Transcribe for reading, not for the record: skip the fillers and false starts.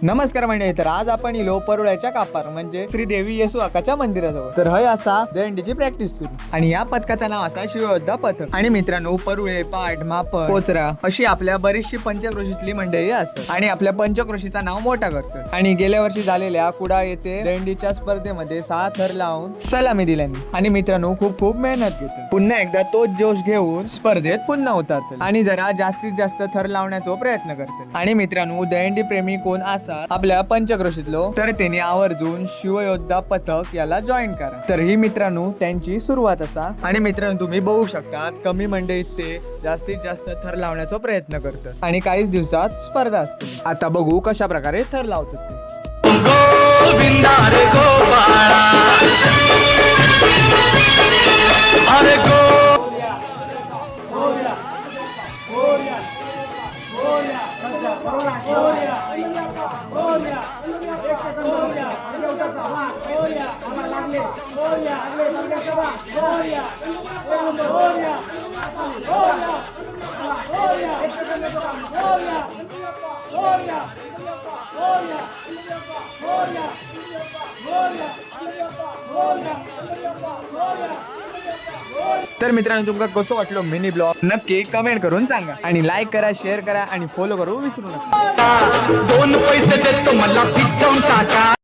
नमस्कार मंडळी, तर आज आपण इलो परुळ्याच्या कापार म्हणजे श्री देवी येसू आकाच्या मंदिराजवळ. तर हय असा दंडीची प्रॅक्टिस सुरू आणि या पथकाचं नाव असा शिवयोद्धा पथक. आणि मित्रांनो, परुळे, पाठ, मापड, पोचरा अशी आपल्या बरीचशी पंचक्रोशीतली मंडळी असतात आणि आपल्या पंचक्रोशीचा नाव मोठा करतात. आणि गेल्या वर्षी झालेल्या कुडाळ येथे दंडीच्या स्पर्धेमध्ये 6 थर लावून सलामी दिल्याने आणि मित्रांनो खूप खूप मेहनत घेते. पुन्हा एकदा तोच जोश घेऊन स्पर्धेत पुन्हा उतरतात आणि जरा जास्तीत जास्त थर लावण्याचा प्रयत्न करतात. आणि मित्रांनो, दंडी प्रेमी कोण आपल्या पंचक्रोशीतलो तर त्यांनी आवर्जून शिवयोद्धा पथक याला जॉईन करा. तर ही मित्रांनो त्यांची सुरुवात असा. आणि मित्रांनो, तुम्ही बघू शकता कमी मंडळीत ते जास्तीत जास्त थर लावण्याचा प्रयत्न करतात आणि काहीच दिवसात स्पर्धा असते. आता बघू कशा प्रकारे थर लावतात ते. गोविंदा रे गोपाळा अरे तर मित्रांनो, तुमका कसं वाटलं मिनी ब्लॉग नक्की कमेंट करून सांगा आणि लाईक करा, शेअर करा आणि फॉलो करू विसरू नका. 2 पैसे देतो मला पिटवून टाका.